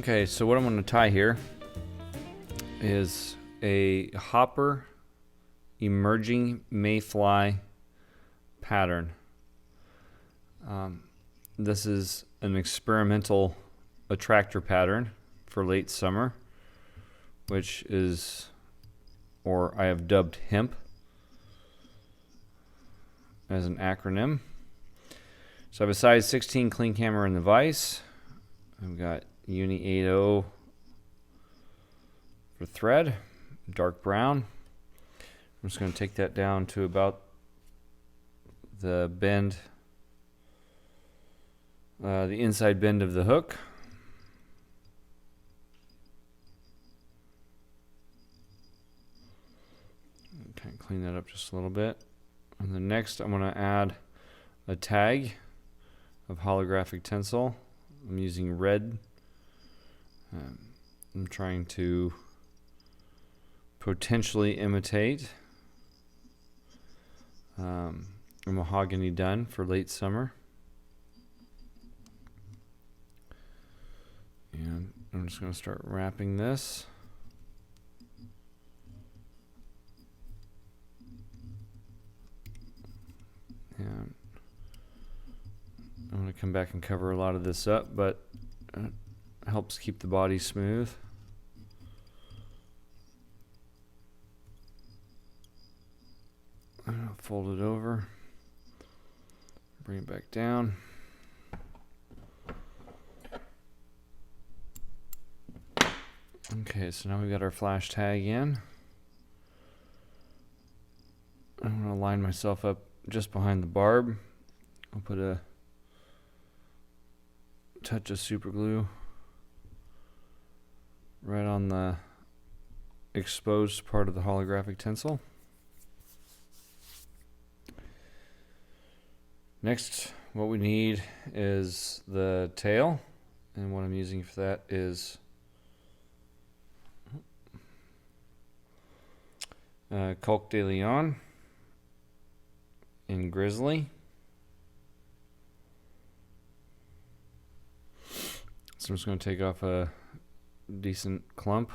Okay, so what I'm going to tie here is a hopper emerging mayfly pattern. This is an experimental attractor pattern for late summer, which is, or I have dubbed A.H.E.M.P as an acronym. So I have a size 16 clean camera in the vise. I've got Uni 80 for thread, dark brown. I'm just going to take that down to about the bend, the inside bend of the hook. Kind of clean that up just a little bit. And then next I'm going to add a tag of holographic tinsel. I'm using red. I'm trying to potentially imitate a mahogany dun for late summer. And I'm just going to start wrapping this. And I'm going to come back and cover a lot of this up, but it helps keep the body smooth. And I'll fold it over, bring it back down. Okay, so now we've got our flash tag in. I'm going to line myself up just behind the barb. I'll put a touch of super glue right on the exposed part of the holographic tinsel. Next, what we need is the tail, and what I'm using for that is Coq de Leon in Grizzly. So I'm just going to take off a decent clump.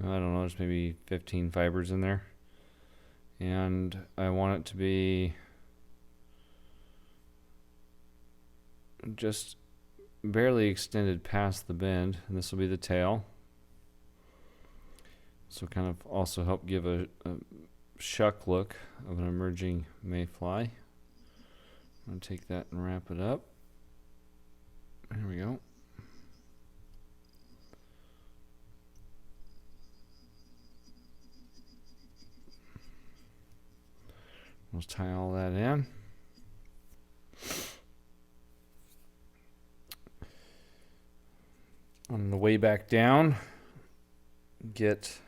I don't know, there's maybe 15 fibers in there. And I want it to be just barely extended past the bend, and this will be the tail. So kind of also help give a shuck look of an emerging mayfly. I'm going to take that and wrap it up. There we go. Let's tie all that in. On the way back down, get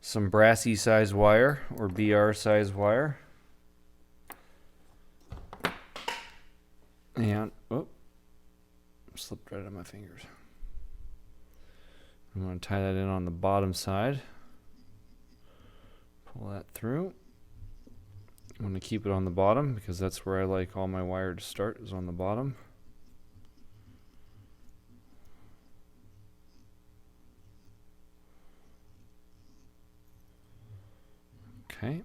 some brassy size wire or BR size wire. And, oh, slipped right on my fingers. I'm going to tie that in on the bottom side. Pull that through. I'm going to keep it on the bottom because that's where I like all my wire to start, is on the bottom. Okay,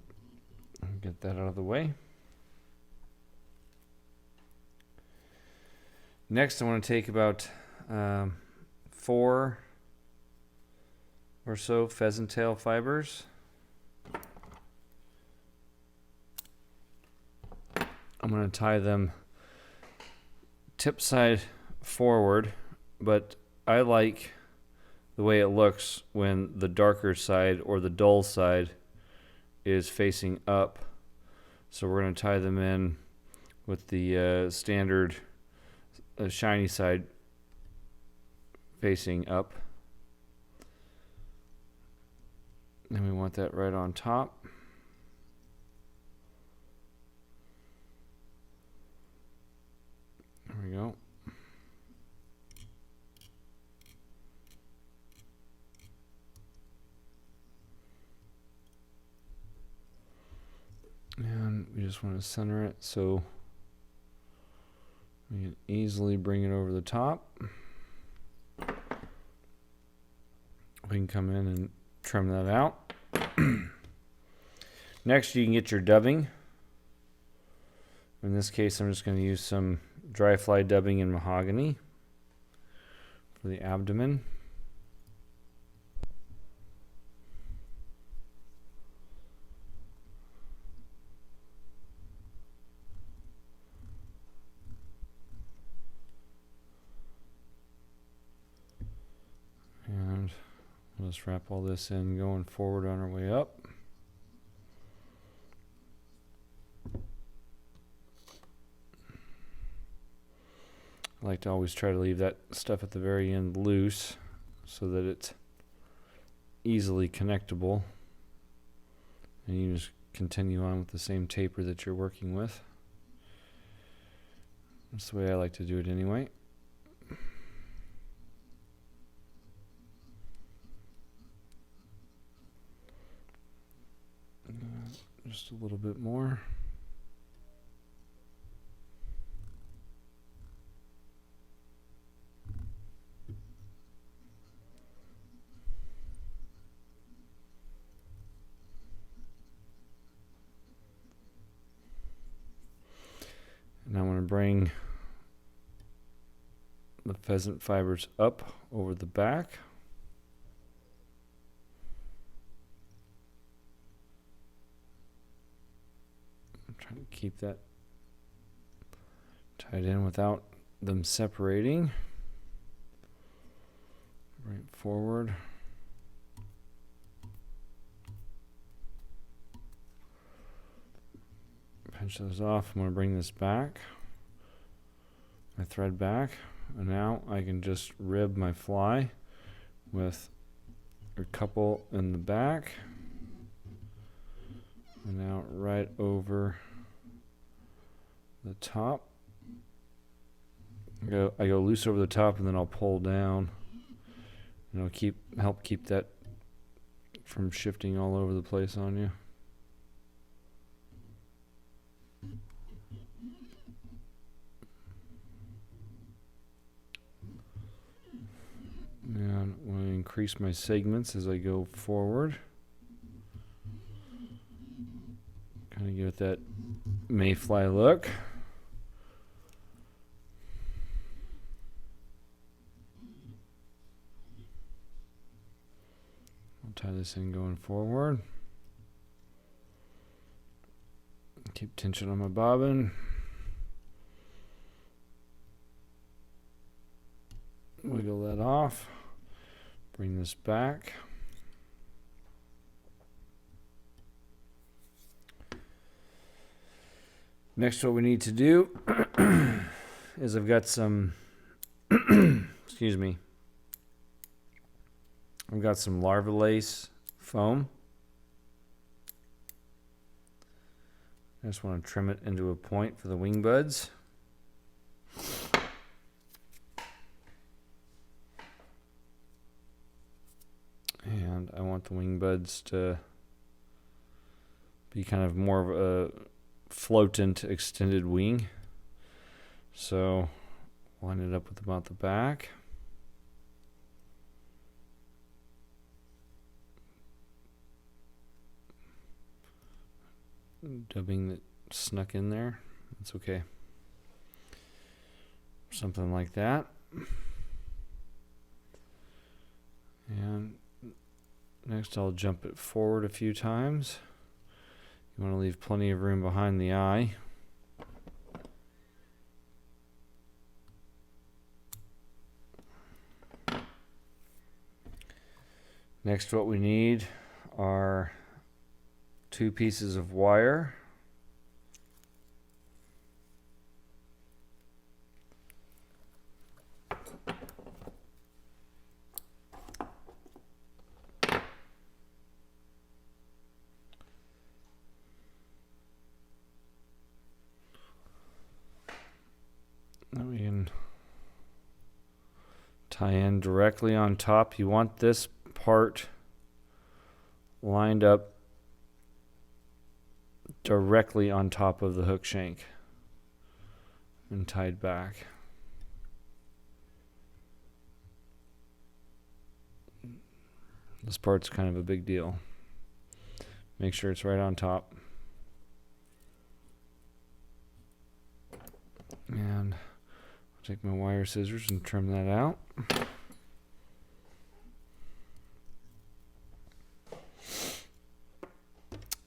I'll get that out of the way. Next, I want to take about 4 or so pheasant tail fibers. I'm going to tie them tip side forward, but I like the way it looks when the darker side or the dull side is facing up. So we're going to tie them in with the standard shiny side facing up. And we want that right on top. There we go. And we just want to center it so we can easily bring it over the top. We can come in and trim that out. Next, you can get your dubbing. In this case, I'm just going to use some dry fly dubbing in mahogany for the abdomen. And let's wrap all this in going forward on our way up. I like to always try to leave that stuff at the very end loose so that it's easily connectable. And you just continue on with the same taper that you're working with. That's the way I like to do it anyway. Just a little bit more. And I'm going to bring the pheasant fibers up over the back. I'm trying to keep that tied in without them separating. Bring it forward. Pinch those off. I'm going to bring this back, my thread back, and now I can just rib my fly with a couple in the back, and now right over the top. I go loose over the top, and then I'll pull down, and it'll help keep that from shifting all over the place on you. And I'm going to increase my segments as I go forward. Kind of give it that mayfly look. I'll tie this in going forward. Keep tension on my bobbin. Wiggle that off. Bring this back. Next, what we need to do is I've got some, excuse me, I've got some larva lace foam. I just want to trim it into a point for the wing buds. And I want the wing buds to be kind of more of a floatant extended wing. So line it up with about the back. Dubbing that snuck in there. That's okay. Something like that. And next I'll jump it forward a few times. You want to leave plenty of room behind the eye. Next, what we need are 2 pieces of wire. Then we can tie in directly on top. You want this part lined up directly on top of the hook shank and tied back. This part's kind of a big deal. Make sure it's right on top. And I'll take my wire scissors and trim that out.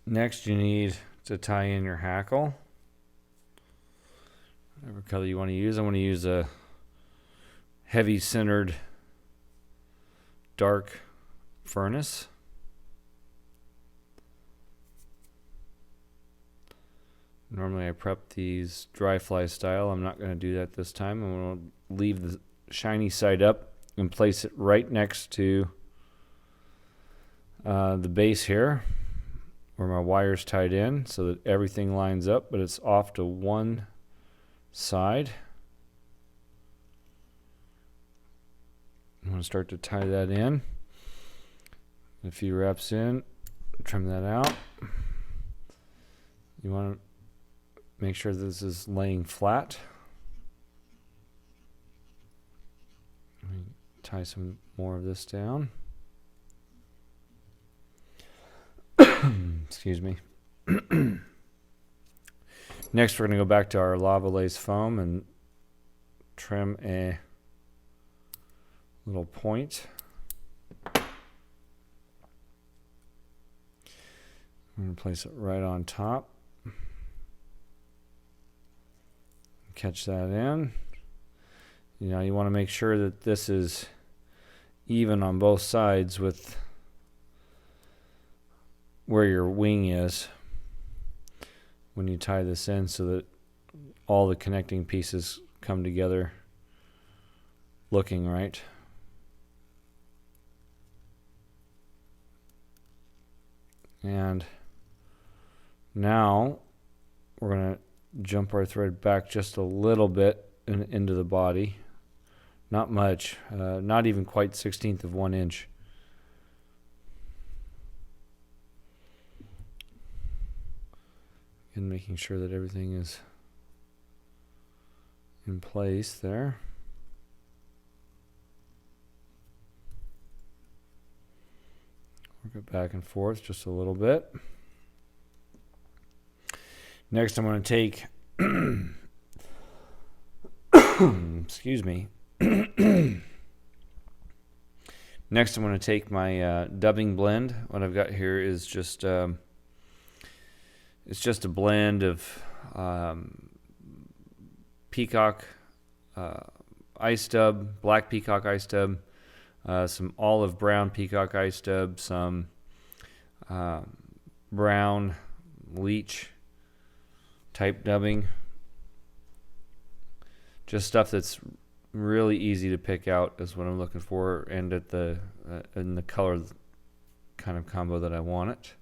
Next, you need to tie in your hackle. Whatever color you want to use. I want to use a heavy centered dark furnace. Normally I prep these dry fly style. I'm not going to do that this time. I'm going to leave the shiny side up and place it right next to the base here where my wire's tied in so that everything lines up, but it's off to one side. I'm going to start to tie that in. A few wraps in, trim that out. You want to make sure this is laying flat. Let me tie some more of this down. Excuse me. Next, we're going to go back to our lava lace foam and trim a little point. I'm going to place it right on top. Catch that in. You know, you want to make sure that this is even on both sides with where your wing is when you tie this in so that all the connecting pieces come together looking right. And now we're going to jump our thread back just a little bit into the body. Not much, not even quite 1/16 of 1 inch. And making sure that everything is in place there. Work it back and forth just a little bit. Next, I'm going to take, excuse me. Next, I'm going to take my dubbing blend. What I've got here is just, it's just a blend of peacock ice dub, black peacock ice dub, some olive brown peacock ice dub, some brown leech type dubbing. Just stuff that's really easy to pick out is what I'm looking for, and at the in the color kind of combo that I want it.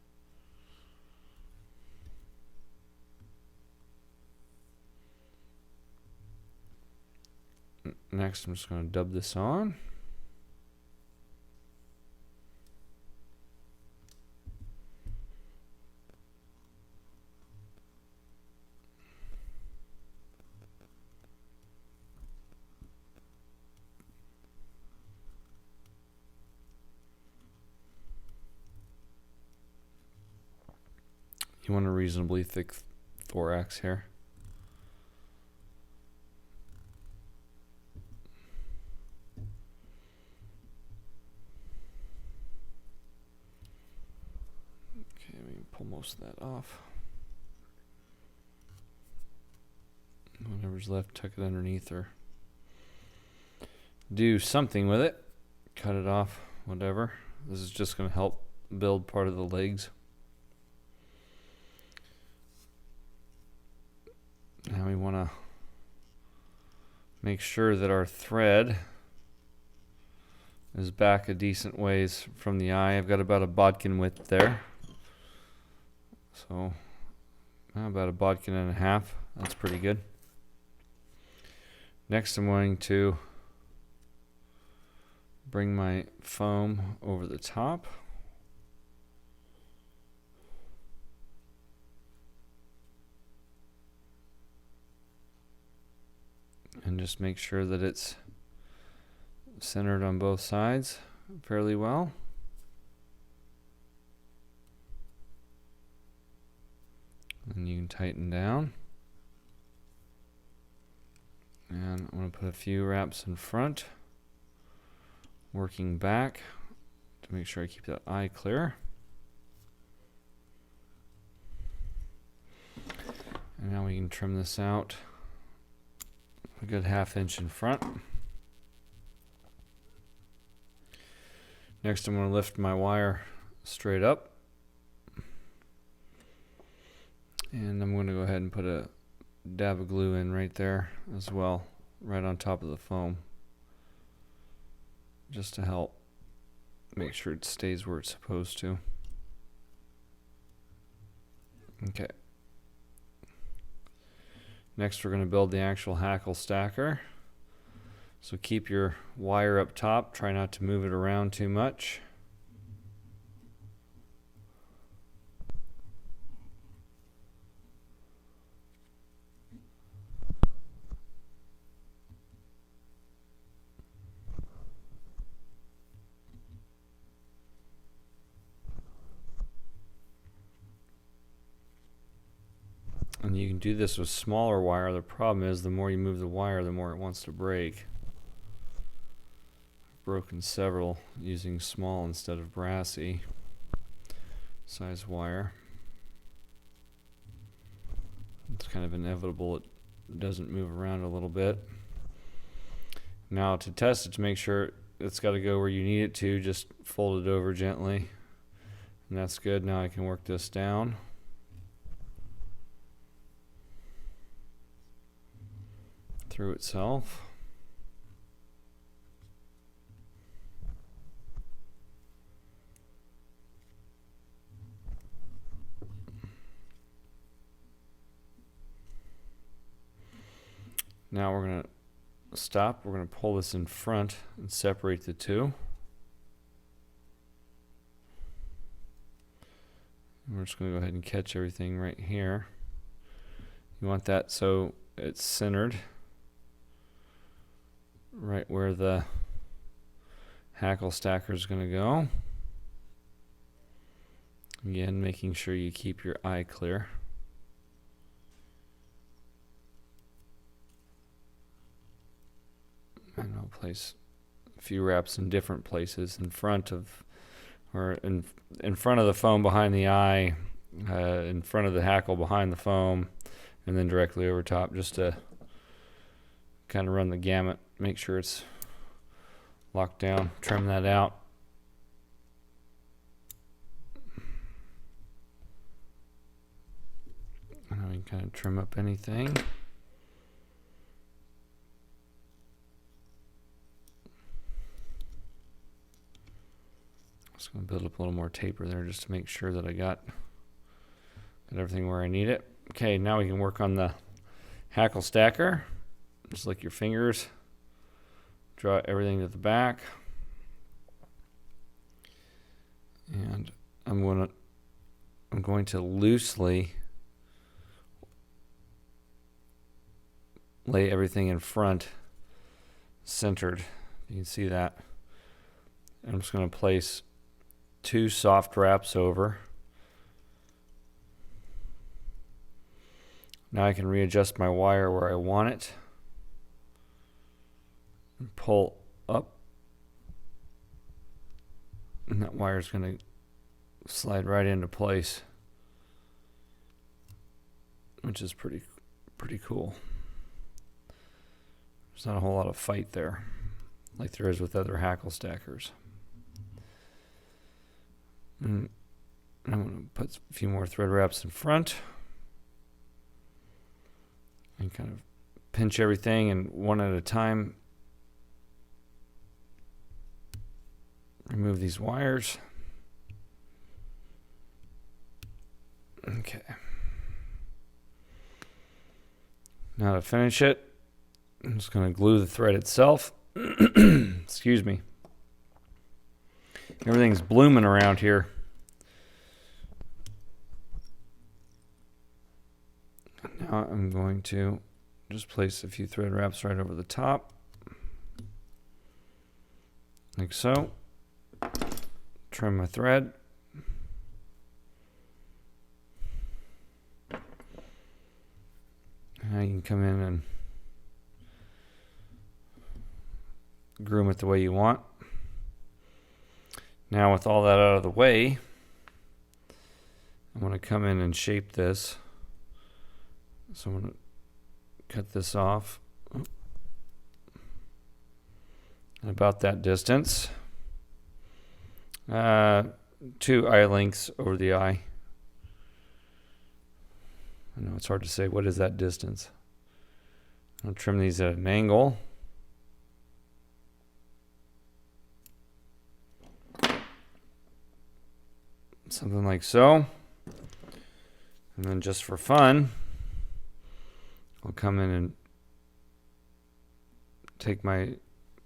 Next, I'm just going to dub this on. You want a reasonably thick thorax here. Okay, let me pull most of that off. Whatever's left, tuck it underneath or do something with it. Cut it off, whatever. This is just going to help build part of the legs. Now we want to make sure that our thread is back a decent ways from the eye. I've got about a bodkin width there. So about a bodkin and a half. That's pretty good. Next, I'm going to bring my foam over the top. And just make sure that it's centered on both sides fairly well. can tighten down. And I'm going to put a few wraps in front, working back to make sure I keep that eye clear. And now we can trim this out a good 1/2 inch in front. Next, I'm going to lift my wire straight up. And I'm going to go ahead and put a dab of glue in right there as well, right on top of the foam, just to help make sure it stays where it's supposed to. Okay. Next, we're going to build the actual hackle stacker. So keep your wire up top, try not to move it around too much. And you can do this with smaller wire. The problem is the more you move the wire, the more it wants to break. I've broken several using small instead of brassy size wire. It's kind of inevitable it doesn't move around a little bit. Now to test it, to make sure it's got to go where you need it to, just fold it over gently. And that's good. Now I can work this down. Through itself. Now we're going to stop. We're going to pull this in front and separate the two. And we're just going to go ahead and catch everything right here. You want that so it's centered right where the hackle stacker is going to go. Again, making sure you keep your eye clear. And I'll place a few wraps in different places in front of, or in front of the foam behind the eye, in front of the hackle behind the foam, and then directly over top, just to kind of run the gamut. Make sure it's locked down. Trim that out. And then we can kind of trim up anything. Just going to build up a little more taper there just to make sure that I got everything where I need it. Okay, now we can work on the hackle stacker. Just like your fingers. Draw everything to the back. And I'm going to loosely lay everything in front, centered. You can see that. And I'm just going to place 2 soft wraps over. Now I can readjust my wire where I want it. And pull up. And that wire is going to slide right into place, which is pretty cool. There's not a whole lot of fight there, like there is with other hackle stackers. And I'm going to put a few more thread wraps in front and kind of pinch everything, and one at a time remove these wires. Okay. Now to finish it, I'm just going to glue the thread itself. Excuse me. Everything's blooming around here. Now I'm going to just place a few thread wraps right over the top, like so. Trim my thread. you can come in and groom it the way you want. Now with all that out of the way, I'm going to come in and shape this. So I'm going to cut this off at about that distance. 2 eye lengths over the eye. I know it's hard to say. What is that distance? I'll trim these at an angle. Something like so. And then just for fun, I'll come in and take my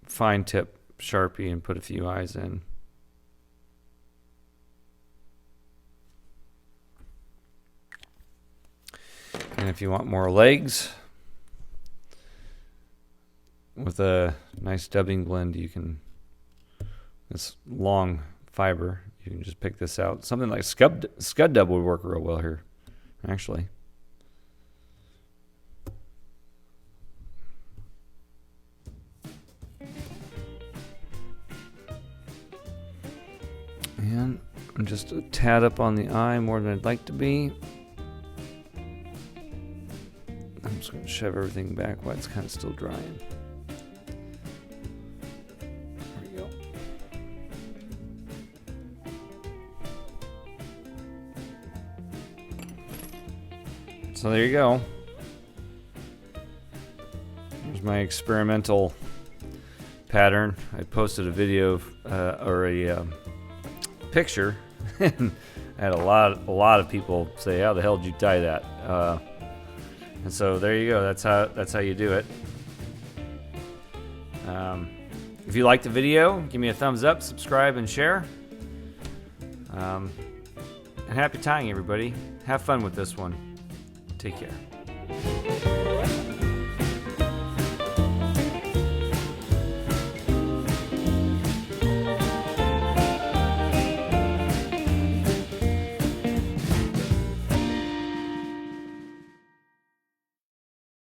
fine tip Sharpie and put a few eyes in. And if you want more legs with a nice dubbing blend, you can, this long fiber, you can just pick this out. Something like scud dub would work real well here, actually. And I'm just a tad up on the eye more than I'd like to be. I'm just going to shove everything back while it's kind of still drying. There we go. So there you go. Here's my experimental pattern. I posted a video or a picture, and I had a lot of people say, "How the hell did you tie that?" And so there you go. That's how you do it. If you liked the video, give me a thumbs up, subscribe, and share. And happy tying, everybody. Have fun with this one. Take care.